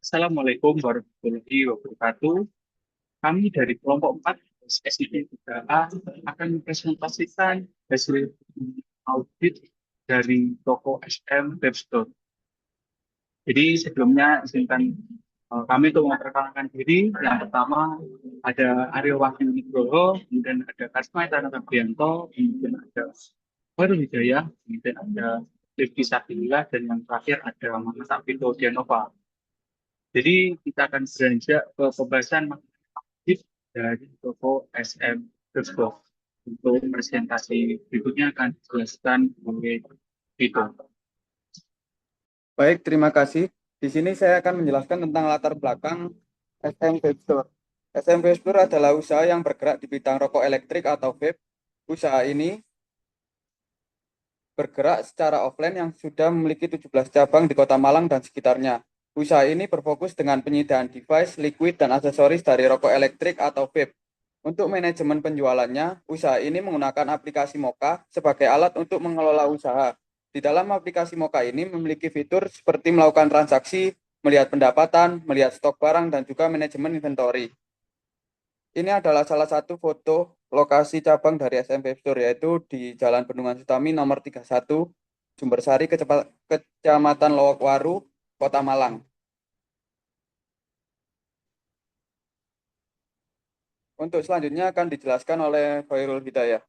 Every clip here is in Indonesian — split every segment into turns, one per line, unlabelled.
Assalamualaikum warahmatullahi wabarakatuh. Kami dari kelompok 4 SIP 3A akan mempresentasikan hasil audit dari toko SM Webstore. Jadi sebelumnya izinkan kami untuk memperkenalkan diri. Yang pertama ada Aryo Wahyu Nugroho, kemudian ada Kasma Tanaka Prianto, kemudian ada Baru Wijaya, kemudian ada Rifki Sabila, dan yang terakhir ada Muhammad Abdul Dianova. Jadi kita akan beranjak ke pembahasan aktif dari toko SM Tersebut. Untuk presentasi berikutnya akan dijelaskan oleh Vito.
Baik, terima kasih. Di sini saya akan menjelaskan tentang latar belakang SM Vape Store. SM Vape Store adalah usaha yang bergerak di bidang rokok elektrik atau vape. Usaha ini bergerak secara offline yang sudah memiliki 17 cabang di Kota Malang dan sekitarnya. Usaha ini berfokus dengan penyediaan device, liquid, dan aksesoris dari rokok elektrik atau vape. Untuk manajemen penjualannya, usaha ini menggunakan aplikasi Moka sebagai alat untuk mengelola usaha. Di dalam aplikasi Moka ini memiliki fitur seperti melakukan transaksi, melihat pendapatan, melihat stok barang, dan juga manajemen inventory. Ini adalah salah satu foto lokasi cabang dari SM Vape Store, yaitu di Jalan Bendungan Sutami nomor 31, Jumbersari, Kecamatan Lowokwaru, Kota Malang. Untuk selanjutnya akan dijelaskan oleh Khairul Hidayah.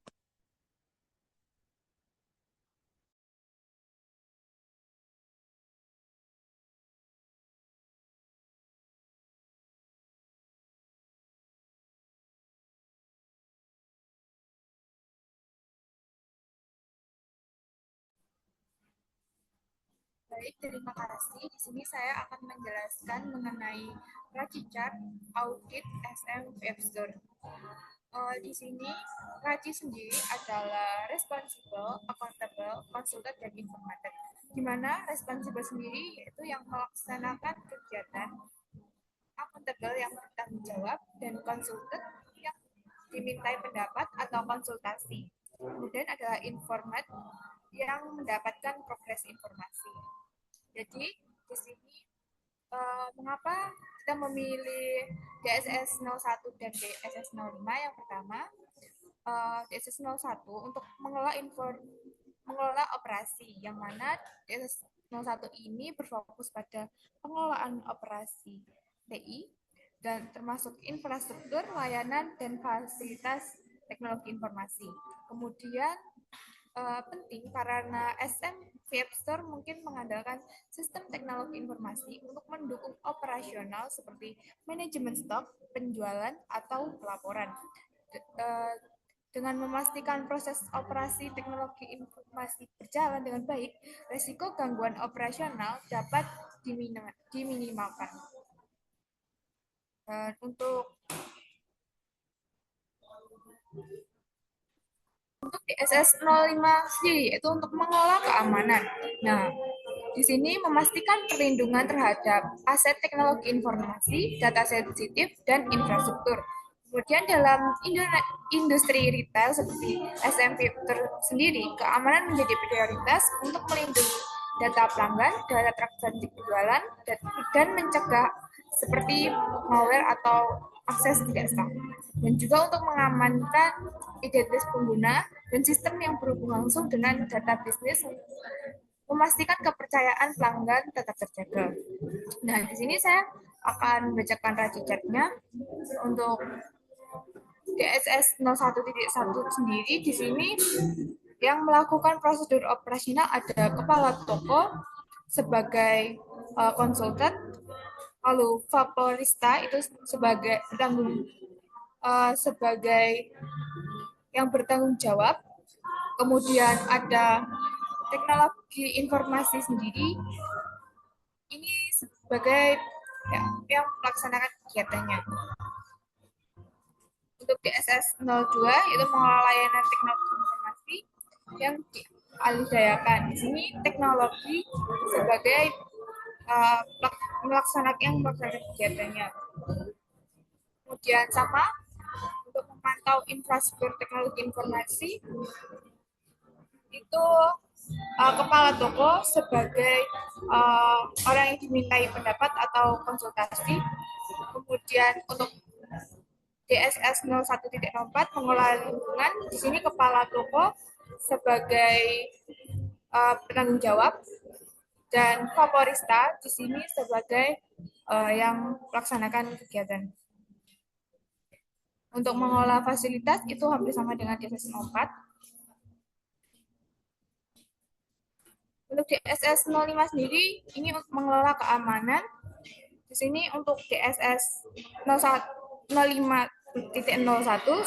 Baik, terima kasih. Di sini saya akan menjelaskan mengenai Raci Chart Audit SM Webstore. Di sini Raci sendiri adalah responsible, accountable, consultant, dan informator. Di mana responsible sendiri yaitu yang melaksanakan kegiatan, accountable yang bertanggung jawab, dan konsultan yang dimintai pendapat atau konsultasi. Kemudian adalah informat yang mendapatkan progres informasi. Jadi di sini mengapa kita memilih DSS 01 dan DSS 05? Yang pertama, DSS 01 untuk mengelola operasi, yang mana DSS 01 ini berfokus pada pengelolaan operasi TI dan termasuk infrastruktur, layanan, dan fasilitas teknologi informasi. Kemudian penting karena SM Vape Store mungkin mengandalkan sistem teknologi informasi untuk mendukung operasional seperti manajemen stok, penjualan, atau pelaporan. Dengan memastikan proses operasi teknologi informasi berjalan dengan baik, risiko gangguan operasional dapat diminimalkan. Dan untuk DSS 05 sendiri itu untuk mengelola keamanan. Nah, di sini memastikan perlindungan terhadap aset teknologi informasi, data sensitif, dan infrastruktur. Kemudian dalam industri retail seperti SMP sendiri, keamanan menjadi prioritas untuk melindungi data pelanggan, data transaksi penjualan, dan mencegah seperti malware atau akses tidak sah. Dan juga untuk mengamankan identitas pengguna dan sistem yang berhubungan langsung dengan data bisnis, memastikan kepercayaan pelanggan tetap terjaga. Nah, di sini saya akan membacakan raci chatnya untuk DSS 01.1 sendiri. Di sini yang melakukan prosedur operasional ada kepala toko sebagai konsultan, lalu vaporista itu sebagai sebagai yang bertanggung jawab, kemudian ada teknologi informasi sendiri ini sebagai yang melaksanakan kegiatannya. Untuk DSS 02 itu mengelola layanan teknologi informasi yang dialihdayakan. Di sini teknologi sebagai melaksanakan kegiatannya. Kemudian sama untuk memantau infrastruktur teknologi informasi itu kepala toko sebagai orang yang dimintai pendapat atau konsultasi. Kemudian untuk DSS 01.04 pengelola lingkungan, di sini kepala toko sebagai penanggung jawab dan Vaporista di sini sebagai yang melaksanakan kegiatan. Untuk mengelola fasilitas itu hampir sama dengan DSS 04. Untuk DSS 05 sendiri ini untuk mengelola keamanan. Di sini untuk DSS 05.01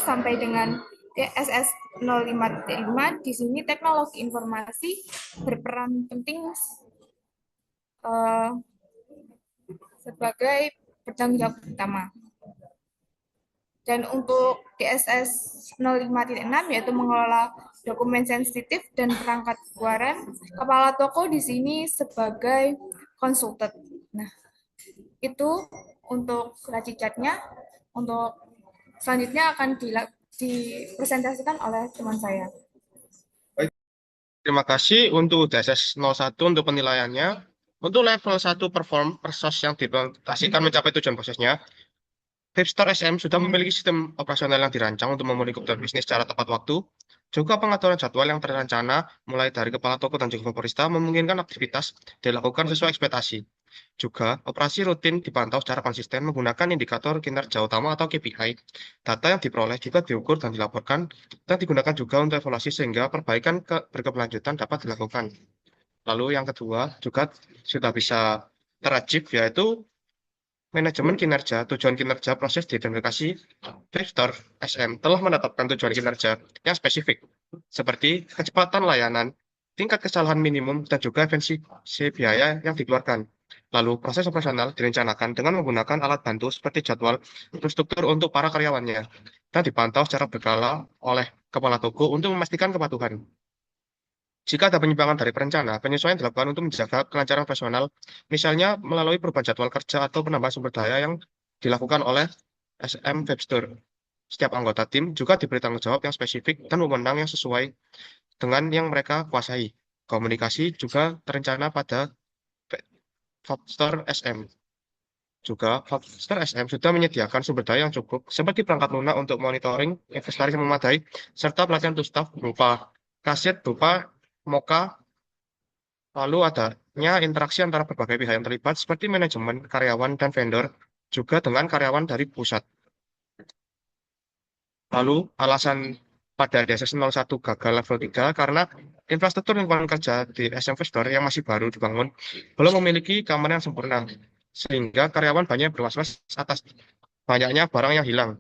sampai dengan DSS 05.5 di sini teknologi informasi berperan penting sebagai penanggung jawab utama. Dan untuk DSS 05.6 yaitu mengelola dokumen sensitif dan perangkat keluaran, kepala toko di sini sebagai konsultan. Nah, itu untuk ratchetnya. Untuk selanjutnya akan dipresentasikan oleh teman saya.
Terima kasih untuk DSS 01 untuk penilaiannya. Untuk level 1 perform proses yang diimplementasikan mencapai tujuan prosesnya, Vipstore SM sudah memiliki sistem operasional yang dirancang untuk memenuhi kebutuhan bisnis secara tepat waktu. Juga pengaturan jadwal yang terencana mulai dari kepala toko dan juga vaporista memungkinkan aktivitas dilakukan sesuai ekspektasi. Juga, operasi rutin dipantau secara konsisten menggunakan indikator kinerja utama atau KPI. Data yang diperoleh juga diukur dan dilaporkan dan digunakan juga untuk evaluasi sehingga perbaikan berkelanjutan dapat dilakukan. Lalu yang kedua juga sudah bisa terajib yaitu manajemen kinerja. Tujuan kinerja proses diidentifikasi. Vipstore SM telah menetapkan tujuan kinerja yang spesifik seperti kecepatan layanan, tingkat kesalahan minimum, dan juga efisiensi biaya yang dikeluarkan. Lalu proses operasional direncanakan dengan menggunakan alat bantu seperti jadwal struktur untuk para karyawannya dan dipantau secara berkala oleh kepala toko untuk memastikan kepatuhan. Jika ada penyimpangan dari perencana, penyesuaian dilakukan untuk menjaga kelancaran operasional, misalnya melalui perubahan jadwal kerja atau penambahan sumber daya yang dilakukan oleh SM Vipstore. Setiap anggota tim juga diberi tanggung jawab yang spesifik dan wewenang yang sesuai dengan yang mereka kuasai. Komunikasi juga terencana pada Vipstore SM. Juga, Vipstore SM sudah menyediakan sumber daya yang cukup, seperti perangkat lunak untuk monitoring, inventaris yang memadai, serta pelatihan untuk staf berupa kaset, berupa Moka, lalu adanya interaksi antara berbagai pihak yang terlibat seperti manajemen, karyawan, dan vendor, juga dengan karyawan dari pusat. Lalu alasan pada DSS 01 gagal level 3 karena infrastruktur lingkungan kerja di SM Vipstore yang masih baru dibangun belum memiliki keamanan yang sempurna, sehingga karyawan banyak berwas-was atas banyaknya barang yang hilang.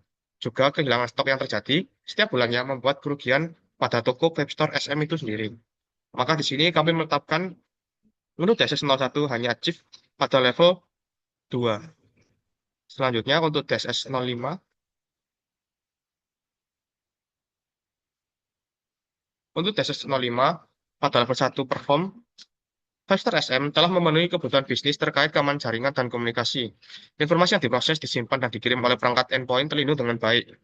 Juga kehilangan stok yang terjadi setiap bulannya membuat kerugian pada toko Vipstore SM itu sendiri. Maka di sini kami menetapkan untuk DSS 01 hanya achieve pada level 2. Selanjutnya untuk DSS 05. Untuk DSS 05 pada level 1 perform, Vipstore SM telah memenuhi kebutuhan bisnis terkait keamanan jaringan dan komunikasi. Informasi yang diproses, disimpan, dan dikirim oleh perangkat endpoint terlindung dengan baik.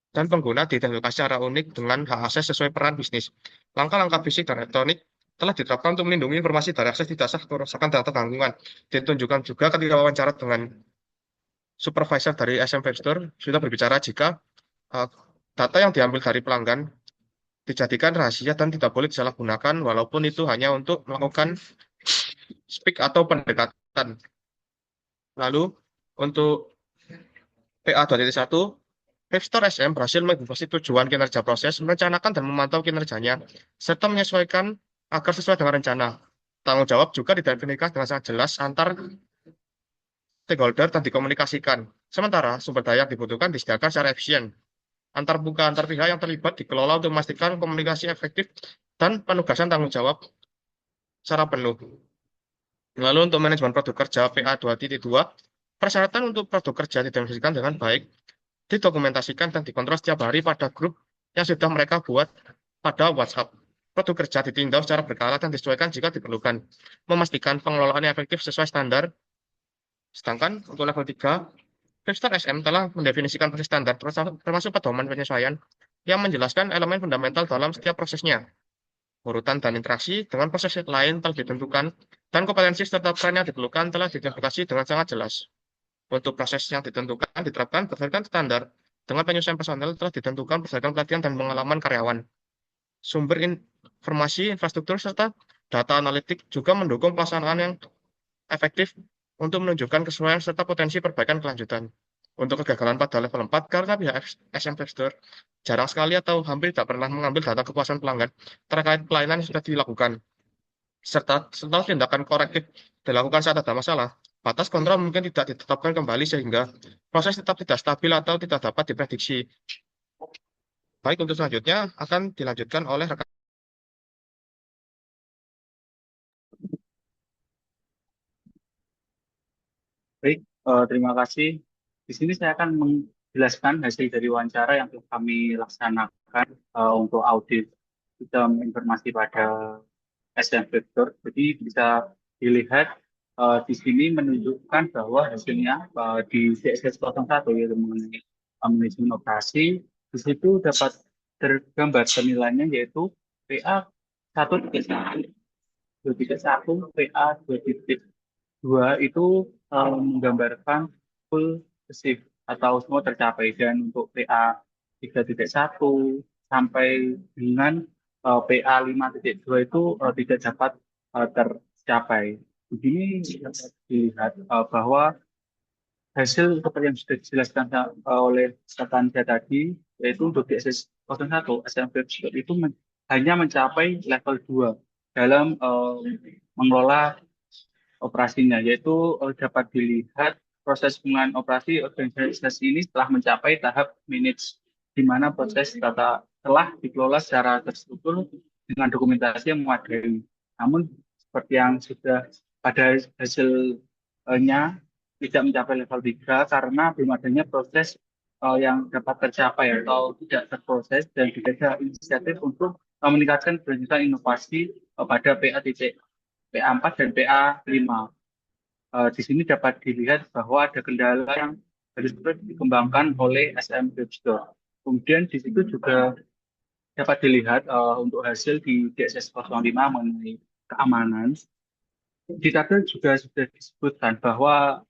Dan pengguna diidentifikasi secara unik dengan hak akses sesuai peran bisnis. Langkah-langkah fisik dan elektronik telah diterapkan untuk melindungi informasi dari akses tidak sah, kerusakan, data gangguan. Ditunjukkan juga ketika wawancara dengan supervisor dari SM Vipstore sudah berbicara jika data yang diambil dari pelanggan dijadikan rahasia dan tidak boleh disalahgunakan walaupun itu hanya untuk melakukan speak atau pendekatan. Lalu untuk PA 2.1, Vipstore SM berhasil mengidentifikasi tujuan kinerja proses, merencanakan dan memantau kinerjanya, serta menyesuaikan agar sesuai dengan rencana. Tanggung jawab juga diidentifikasi dengan sangat jelas antar stakeholder dan dikomunikasikan. Sementara sumber daya yang dibutuhkan disediakan secara efisien. Antar pihak yang terlibat dikelola untuk memastikan komunikasi efektif dan penugasan tanggung jawab secara penuh. Lalu untuk manajemen produk kerja PA 2.2, persyaratan untuk produk kerja didefinisikan dengan baik, didokumentasikan dan dikontrol setiap hari pada grup yang sudah mereka buat pada WhatsApp. Produk kerja ditinjau secara berkala dan disesuaikan jika diperlukan, memastikan pengelolaannya efektif sesuai standar. Sedangkan untuk level 3, Vipstore SM telah mendefinisikan proses standar termasuk pedoman penyesuaian yang menjelaskan elemen fundamental dalam setiap prosesnya. urutan dan interaksi dengan proses lain telah ditentukan, dan kompetensi serta peran yang diperlukan telah diidentifikasi dengan sangat jelas. Untuk proses yang ditentukan diterapkan berdasarkan standar, dengan penyusunan personel telah ditentukan berdasarkan pelatihan dan pengalaman karyawan. Sumber informasi, infrastruktur, serta data analitik juga mendukung pelaksanaan yang efektif untuk menunjukkan kesesuaian serta potensi perbaikan kelanjutan. Untuk kegagalan pada level 4, karena pihak SM Investor jarang sekali atau hampir tidak pernah mengambil data kepuasan pelanggan terkait pelayanan yang sudah dilakukan, serta setelah tindakan korektif dilakukan saat ada masalah, batas kontrol mungkin tidak ditetapkan kembali sehingga proses tetap tidak stabil atau tidak dapat diprediksi. Baik, untuk selanjutnya akan dilanjutkan oleh rekan.
Baik, terima kasih. Di sini saya akan menjelaskan hasil dari wawancara yang telah kami laksanakan untuk audit sistem informasi pada SM Vector. Jadi bisa dilihat di sini menunjukkan bahwa hasilnya di CSS01 yaitu mengenai manajemen operasi, di situ dapat tergambar penilaiannya yaitu PA 1.1, 2.1, PA 2.2 itu menggambarkan full shift atau semua tercapai, dan untuk PA 3.1 sampai dengan PA 5.2 itu tidak dapat tercapai. Begini dapat dilihat bahwa hasil seperti yang sudah dijelaskan oleh rekan saya tadi, yaitu untuk DSS01 SMP itu hanya mencapai level 2 dalam mengelola operasinya, yaitu dapat dilihat proses penggunaan operasi organisasi ini setelah mencapai tahap manage, di mana proses data telah dikelola secara terstruktur dengan dokumentasi yang memadai. Namun seperti yang sudah pada hasilnya tidak mencapai level 3 karena belum adanya proses yang dapat tercapai atau tidak terproses, dan tidak ada inisiatif untuk meningkatkan keberlanjutan inovasi pada PA4 dan PA5. Di sini dapat dilihat bahwa ada kendala yang harus terus dikembangkan oleh SM Web Store. Kemudian di situ juga dapat dilihat untuk hasil di DSS05 mengenai keamanan. Di tabel juga sudah disebutkan bahwa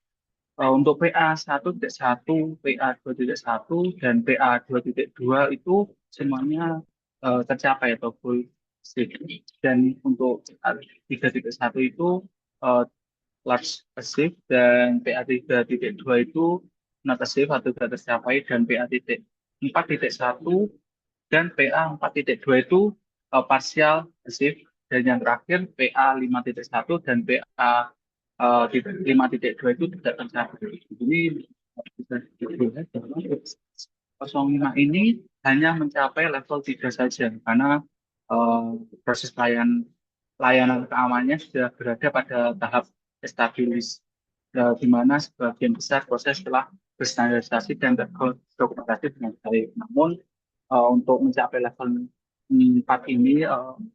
untuk PA1.1, PA2.1, dan PA2.2 itu semuanya tercapai atau full shift. Dan untuk PA3.1 itu large shift, dan PA3.2 itu not shift atau tidak tercapai, dan PA4.1 dan PA4.2 itu partial shift, dan yang terakhir PA5.1 dan PA5.2 itu tidak tercapai. Ini bisa dilihat bahwa 05 ini hanya mencapai level 3 saja karena proses layanan keamanannya sudah berada pada tahap stabilis, di mana sebagian besar proses telah berstandarisasi dan terdokumentasi dengan baik. Namun untuk mencapai level 4 ini,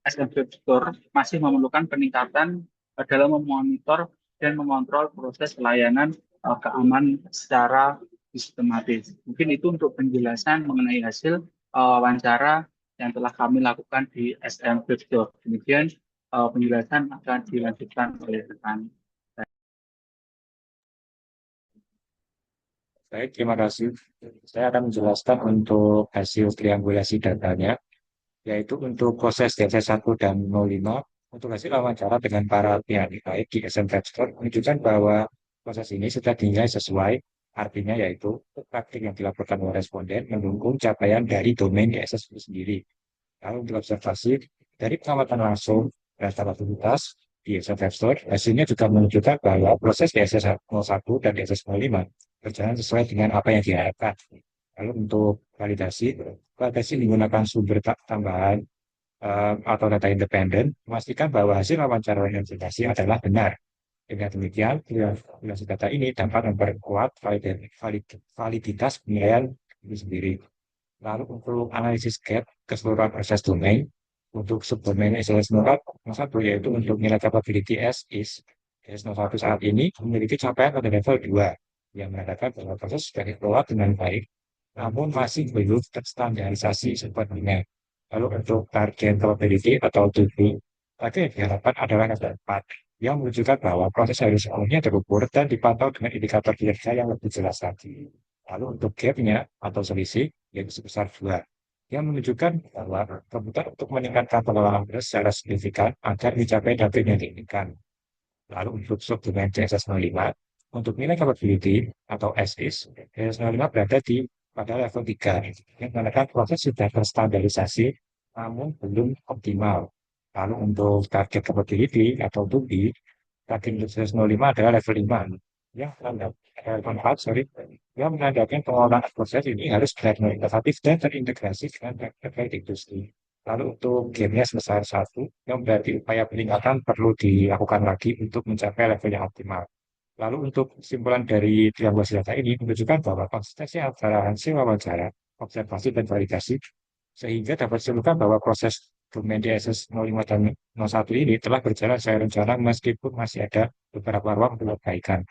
SM Web Store masih memerlukan peningkatan dalam memonitor dan mengontrol proses layanan keamanan secara sistematis. Mungkin itu untuk penjelasan mengenai hasil wawancara yang telah kami lakukan di SM Web Store. Kemudian penjelasan akan dilanjutkan oleh rekan.
Baik, terima kasih. Saya akan menjelaskan untuk hasil triangulasi datanya, yaitu untuk proses DC1 dan 05, untuk hasil wawancara dengan para pihak terkait di SM Store menunjukkan bahwa proses ini sudah dinilai sesuai, artinya yaitu praktik yang dilaporkan oleh responden mendukung capaian dari domain ISS itu sendiri. Lalu untuk observasi dari pengamatan langsung dan aktivitas di SM Store, hasilnya juga menunjukkan bahwa proses DSS 01 dan DSS 05 berjalan sesuai dengan apa yang diharapkan. Lalu untuk validasi menggunakan sumber tambahan atau data independen, memastikan bahwa hasil wawancara verifikasi adalah benar. Dengan demikian, validasi data ini dapat memperkuat validitas penilaian itu sendiri. Lalu untuk analisis gap keseluruhan proses domain, untuk subdomain SLS01, yaitu untuk nilai capability as is, S01 saat ini memiliki capaian pada level 2, yang menandakan bahwa proses sudah dikelola dengan baik, namun masih belum terstandarisasi sepenuhnya. Lalu untuk target probability atau TP, tadi yang diharapkan adalah level 4, yang menunjukkan bahwa proses harus sepenuhnya terukur dan dipantau dengan indikator kinerja yang lebih jelas lagi. Lalu untuk gap-nya atau selisih, yaitu sebesar 2, yang menunjukkan bahwa kebutuhan untuk meningkatkan pengelolaan secara signifikan agar mencapai target yang diinginkan. Lalu untuk subdomain CSS05, untuk nilai capability atau as-is, CSS05 berada pada level 3, yang menandakan proses sudah terstandarisasi namun belum optimal. Lalu untuk target capability atau 2B, target untuk CSS05 adalah level 5, yang level 4, yang menandakan pengelolaan proses ini harus benar-benar inovatif dan terintegrasi dengan terkait industri. Lalu untuk gamenya sebesar 1, yang berarti upaya peningkatan perlu dilakukan lagi untuk mencapai level yang optimal. Lalu untuk kesimpulan dari triangulasi data ini menunjukkan bahwa konsistensi antara hasil wawancara, observasi, dan validasi, sehingga dapat disimpulkan bahwa proses domain DSS 05 dan 01 ini telah berjalan sesuai rencana meskipun masih ada beberapa ruang untuk perbaikan.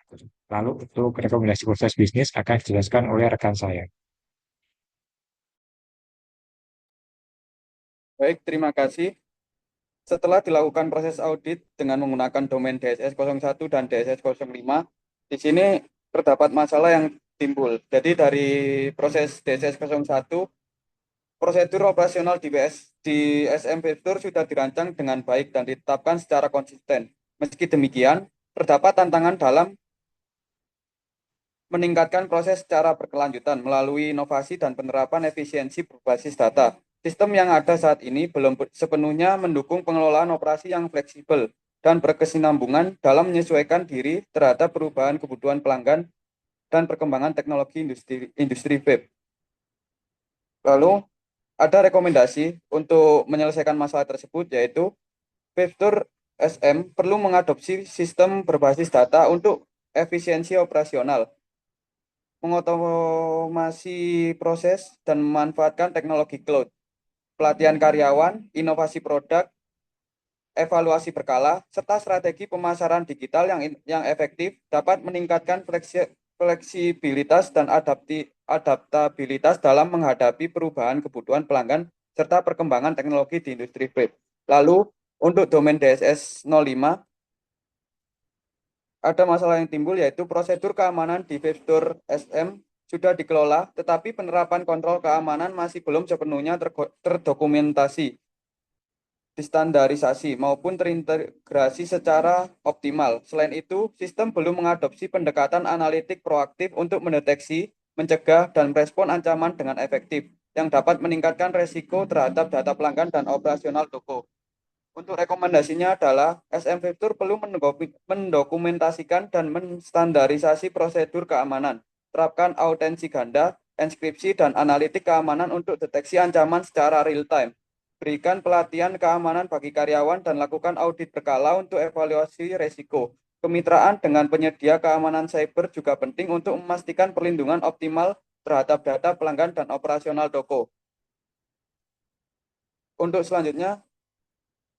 Lalu untuk rekomendasi proses bisnis akan dijelaskan oleh rekan saya.
Baik, terima kasih. Setelah dilakukan proses audit dengan menggunakan domain DSS 01 dan DSS 05, di sini terdapat masalah yang timbul. Jadi dari proses DSS 01, prosedur operasional di SM Vector sudah dirancang dengan baik dan ditetapkan secara konsisten. Meski demikian, terdapat tantangan dalam meningkatkan proses secara berkelanjutan melalui inovasi dan penerapan efisiensi berbasis data. Sistem yang ada saat ini belum sepenuhnya mendukung pengelolaan operasi yang fleksibel dan berkesinambungan dalam menyesuaikan diri terhadap perubahan kebutuhan pelanggan dan perkembangan teknologi industri web. Lalu, ada rekomendasi untuk menyelesaikan masalah tersebut, yaitu Vector SM perlu mengadopsi sistem berbasis data untuk efisiensi operasional, mengotomasi proses, dan memanfaatkan teknologi cloud, pelatihan karyawan, inovasi produk, evaluasi berkala, serta strategi pemasaran digital yang efektif dapat meningkatkan fleksibilitas dan adaptabilitas dalam menghadapi perubahan kebutuhan pelanggan serta perkembangan teknologi di industri web. Lalu, untuk domain DSS 05, ada masalah yang timbul yaitu prosedur keamanan di Webstore SM sudah dikelola, tetapi penerapan kontrol keamanan masih belum sepenuhnya terdokumentasi, distandarisasi, maupun terintegrasi secara optimal. Selain itu, sistem belum mengadopsi pendekatan analitik proaktif untuk mendeteksi, mencegah, dan merespon ancaman dengan efektif, yang dapat meningkatkan resiko terhadap data pelanggan dan operasional toko. Untuk rekomendasinya adalah SM Vector perlu mendokumentasikan dan menstandarisasi prosedur keamanan, terapkan autensi ganda, enkripsi, dan analitik keamanan untuk deteksi ancaman secara real-time. Berikan pelatihan keamanan bagi karyawan dan lakukan audit berkala untuk evaluasi resiko. Kemitraan dengan penyedia keamanan cyber juga penting untuk memastikan perlindungan optimal terhadap data pelanggan dan operasional toko. Untuk selanjutnya,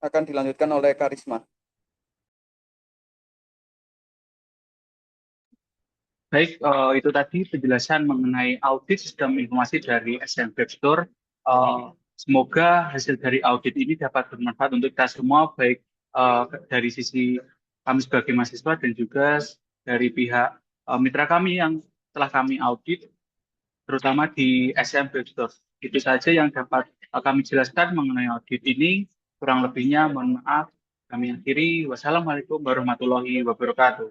akan dilanjutkan oleh Karisma.
Baik, itu tadi penjelasan mengenai audit sistem informasi dari SM Webstore. Semoga hasil dari audit ini dapat bermanfaat untuk kita semua, baik dari sisi kami sebagai mahasiswa dan juga dari pihak mitra kami yang telah kami audit, terutama di SM Webstore. Itu saja yang dapat kami jelaskan mengenai audit ini. Kurang lebihnya mohon maaf. Kami akhiri. Wassalamualaikum warahmatullahi wabarakatuh.